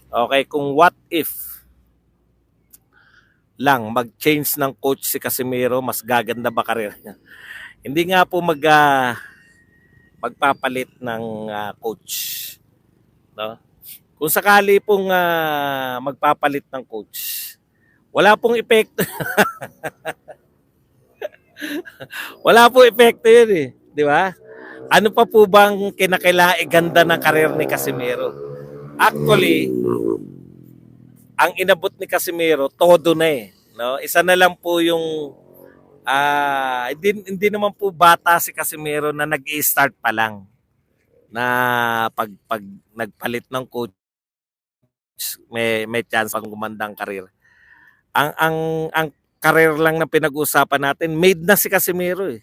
Okay, kung what if lang mag-change ng coach si Casemiro, mas gaganda ba career niya? Hindi nga po magpapalit ng coach, no? Kung sakali pong magpapalit ng coach, wala pong epekto, wala pong epekto 'yun eh, di ba? Ano pa po bang kinakailangan ng karir ni Casemiro? Actually, ang inabot ni Casemiro todo na eh, no? Isa na lang po yung hindi naman po bata si Casemiro na nag-i-start pa lang na pag nagpalit ng coach may chance pang gumandang karir. Ang karir lang na pinag-uusapan natin, made na si Casemiro eh,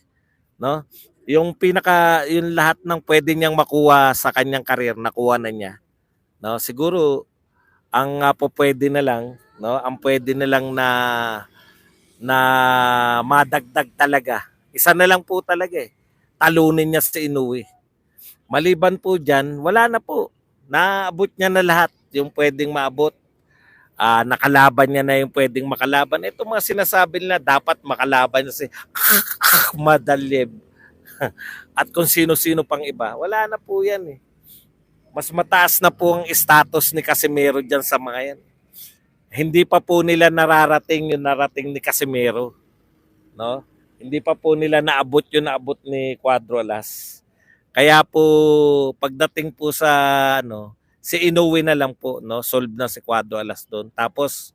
no? Yung lahat ng pwede niyang makuha sa kanyang karir, nakuha na niya, no? Siguro ang po pwede na lang, no? Ang pwede na lang na madagdag talaga. Isa na lang po talaga eh. Talunin niya si Inoue. Maliban po diyan, wala na po. Naabot niya na lahat yung pwedeng maabot. Nakalaban niya na yung pwedeng makalaban. Ito mga sinasabi nila, dapat makalaban si Madalib. At kung sino-sino pang iba. Wala na po yan eh. Mas mataas na po ang status ni Casemiro dyan sa mga yan. Hindi pa po nila nararating yung narating ni Casemiro. No? Hindi pa po nila naabot yung naabot ni Cuadrolas. Kaya po pagdating po sa si Inoue na lang po, no, solve na si Cuadrolas doon. Tapos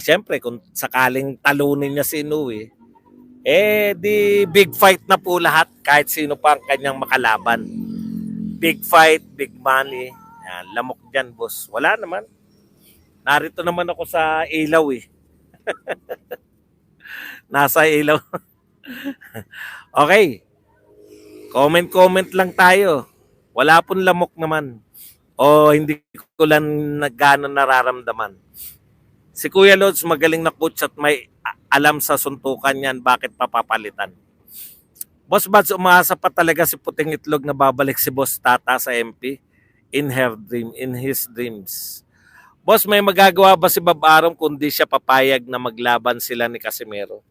syempre kung sakaling talunin niya si Inoue, di big fight na po lahat kahit sino pa ang kanyang makalaban. Big fight, big money. Yan, lamok diyan, boss. Wala naman. Narito naman ako sa ilaw eh. Nasa ilaw. Okay. Comment lang tayo. Wala pong lamok naman. O hindi ko lang gano'n nararamdaman. Si Kuya Lods magaling na coach at may alam sa suntukan yan bakit papapalitan. Boss Bads, umaasa pa talaga si Puting Itlog na babalik si Boss Tata sa MP in his dreams. Boss, may magagawa ba si Bob Arum kung di siya papayag na maglaban sila ni Casimero?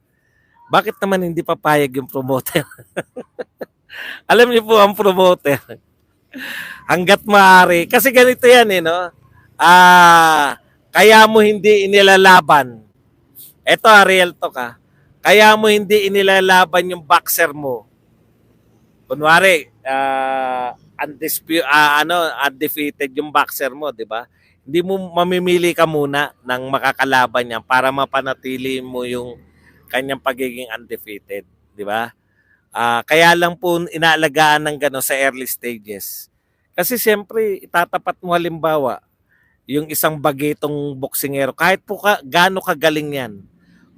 Bakit naman hindi papayag yung promoter? Alam niyo po ang promoter. Hanggat maaari. Kasi ganito yan eh, no? Kaya mo hindi inilalaban. Ito, real talk ha. Kaya mo hindi inilalaban yung boxer mo. Kunwari, undefeated yung boxer mo, di ba? Hindi mo mamimili ka muna ng makakalaban niya para mapanatili mo yung kanyang pagiging undefeated, di ba? Kaya lang po inaalagaan ng gano'n sa early stages. Kasi siyempre, itatapat mo halimbawa, yung isang bagitong boksingero, kahit po gaano kagaling yan,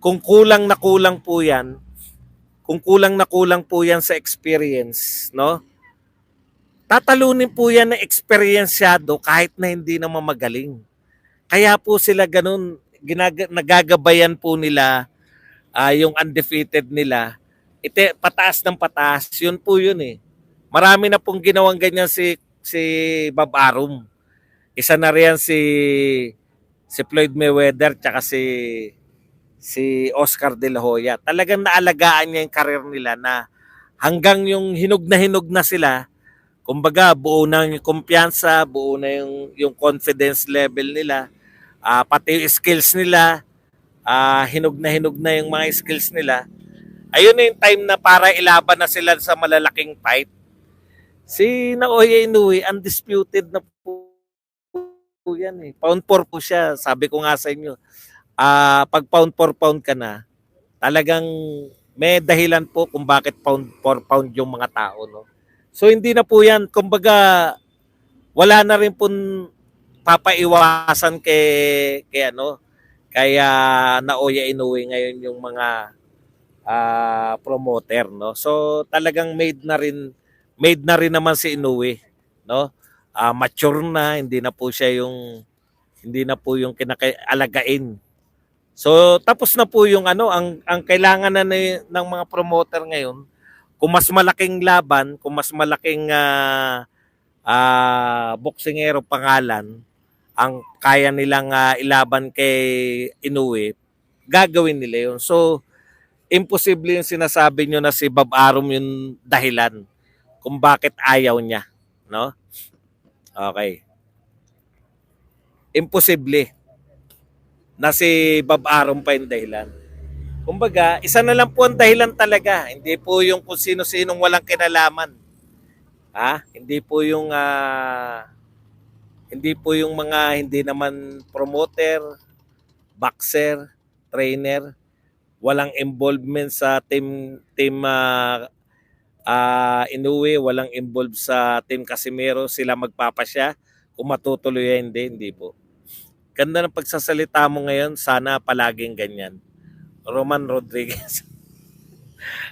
kung kulang na kulang po yan sa experience, no? Tatalunin po yan ng eksperyensyado kahit na hindi naman magaling. Kaya po sila ganun, nagagabayan po nila yung undefeated nila. Pataas ng pataas, yun po yun eh. Marami na pong ginawang ganyan si Bob Arum. Isa na riyan si Floyd Mayweather tsaka si Oscar De La Hoya. Talagang naalagaan niya yung karir nila na hanggang yung hinog na sila, kumbaga buo na yung kumpiyansa, buo na yung confidence level nila, pati yung skills nila, hinog na yung mga skills nila. Ayun na yung time na para ilaban na sila sa malalaking fight. Si Naoya Inoue, undisputed na po yan eh. Pound for po siya. Sabi ko nga sa inyo, pag pound for pound ka na, talagang may dahilan po kung bakit pound for pound yung mga tao. No? So hindi na po yan, kumbaga, wala na rin po papaiwasan kaya Naoya Inoue ngayon yung mga promoter, no? So talagang made na rin naman si Inoue, no? Mature na, hindi na po yung kinakaalagain. So tapos na po yung ang kailangan na ng mga promoter ngayon, kung mas malaking laban, kung mas malaking boksingero pangalan, ang kaya nilang ilaban kay Inoue, gagawin nila yun. So, imposible yung sinasabi nyo na si Bob Arum yung dahilan kung bakit ayaw niya. No? Okay. Imposible na si Bob Arum pa yung dahilan. Kumbaga, isa na lang po ang dahilan talaga. Hindi po yung kung sino-sinong walang kinalaman. Hindi po yung hindi po yung mga hindi naman promoter, boxer, trainer, walang involvement sa team Inoue, walang involved sa team Casimero, sila magpapasya kung matutuloy hindi po. Ganda ng pagsasalita mo ngayon, sana palaging ganyan. Roman Rodriguez.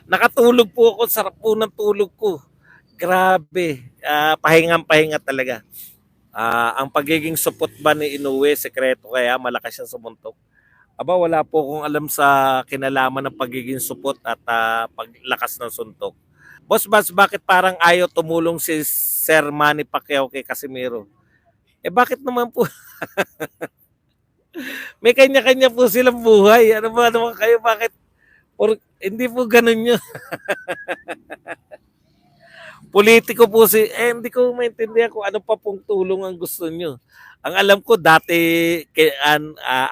Nakatulog po ako, sarap po ng tulog ko. Grabe, pahingang-pahinga talaga. Ang pagiging supot ba ni Inoue, sekreto kaya malakas siyang sumuntok. Aba, wala po akong alam sa kinalaman ng pagiging supot at paglakas ng suntok. Boss Bas, bakit parang ayaw tumulong si Sir Manny Pacquiao kay Casimero? Bakit naman po? May kanya-kanya po silang buhay. Ano ba naman kayo? Bakit? Hindi po ganun yun. Politiko po hindi ko maintindihan kung ano pa pong tulong ang gusto nyo. Ang alam ko dati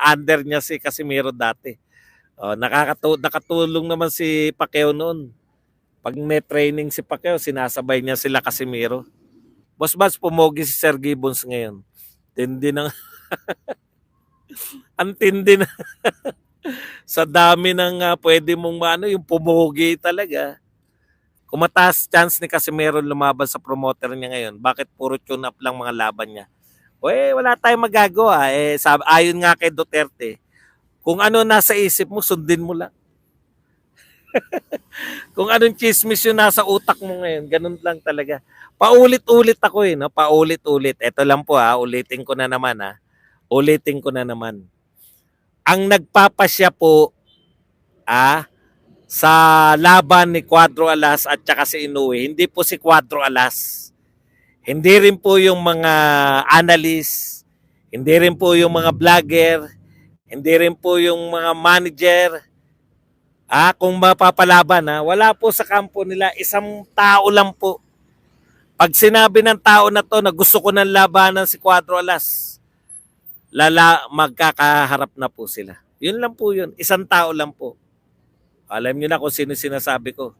under niya si Casimero dati. Nakatulong naman si Pacquiao noon. Pag may training si Pacquiao, sinasabay niya sila Casimero. Boss Bas, pumogi si Sir Gibbons ngayon. Tindi ng ang tindi na sa dami ng pwede mong yung pumogi talaga. Kung mataas chance ni Casimero lumaban sa promoter niya ngayon, bakit puro tune-up lang mga laban niya? Wala tayong magagawa. Ayon nga kay Duterte, kung ano nasa isip mo, sundin mo lang. Kung anong chismis yung nasa utak mo ngayon, ganun lang talaga. Paulit-ulit ako no? Paulit-ulit. Ito lang po ulitin ko na naman Ulitin ko na naman. Ang nagpapasya po, sa laban ni Cuadro Alas at saka si Inoue, hindi po si Cuadro Alas. Hindi rin po yung mga analyst, hindi rin po yung mga vlogger, hindi rin po yung mga manager. Kung mapapalaban, wala po sa kampo nila, isang tao lang po. Pag sinabi ng tao na to na gusto ko ng labanan si Cuadro Alas, magkakaharap na po sila. Yun lang po yun. Isang tao lang po. Alam niyo na kung sino sinasabi ko.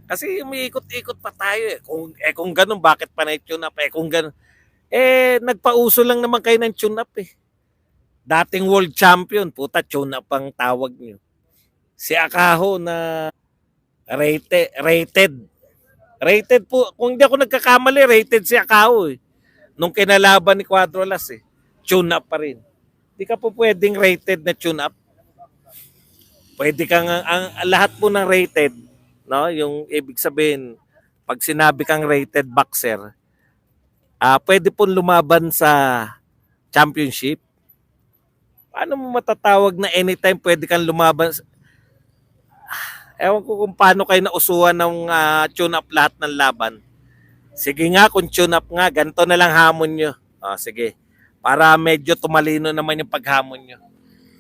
Kasi umiikot-ikot pa tayo kung ganun, bakit pa na-tune up? Kung ganun, nagpauso lang naman kayo ng tune up Dating world champion, puta, tune up ang tawag niyo. Si Akaho na rated. Rated po. Kung hindi ako nagkakamali, rated si Akaho Nung kinalaban ni Cuadro Alas tune up pa rin. Hindi ka po pwedeng rated na tune up. Pwede kang ang lahat po ng rated, no? Yung ibig sabihin, pag sinabi kang rated boxer, pwede po lumaban sa championship. Paano mo matatawag na anytime pwede kang lumaban? Ewan ko kung paano kayo nausuhan ng tune up lahat ng laban. Sige nga, kung tune up nga, ganito na lang hamon nyo. Sige. Para medyo tumalino naman yung paghamon nyo.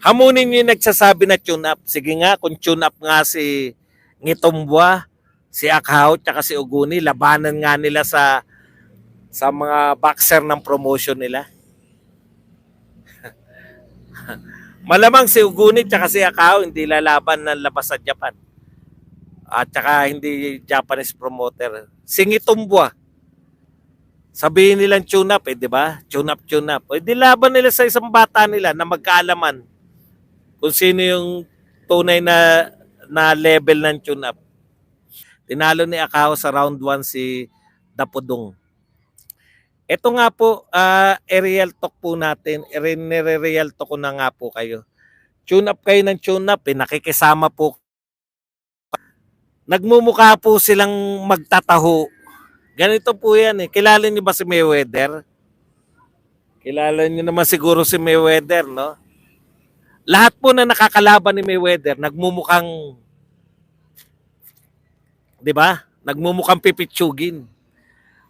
Hamunin nyo yung nagsasabi na tune-up. Sige nga, kung tune-up nga si Ngitombwa, si Akhaw, tsaka si Uguni, labanan nga nila sa mga boxer ng promotion nila. Malamang si Uguni tsaka si Akhaw hindi lalaban ng labas sa Japan. At tsaka hindi Japanese promoter. Si Ngitombwa, sabihin nilang tune-up di ba? Tune-up. Di laban nila sa isang bata nila na magkaalaman kung sino yung tunay na level ng tune-up. Tinalo ni Akao sa round 1 si Dapudong. Ito nga po, real talk po natin. Real talk ko na nga po kayo. Tune-up kayo ng tune-up. Nakikisama po. Nagmumukha po silang magtataho. Ganito po yan Kilala niyo ba si Mayweather? Kilala niyo naman siguro si Mayweather, no? Lahat po na nakakalaban ni Mayweather, nagmumukhang, di ba? Nagmumukhang pipitsugin.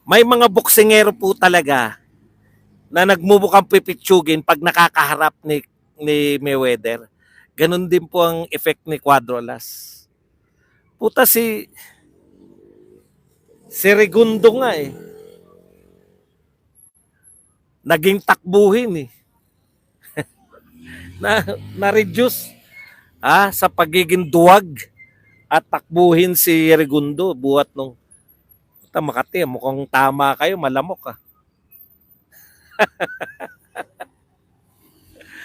May mga boksingero po talaga na nagmumukhang pipitsugin pag nakakaharap ni Mayweather. Ganon din po ang effect ni Quadrolas. Puta si Segundo nga eh. Naging takbuhin eh. Na-reduce sa pagiging duwag at takbuhin si Segundo buhat nung Makati, mukhang tama kayo, malamok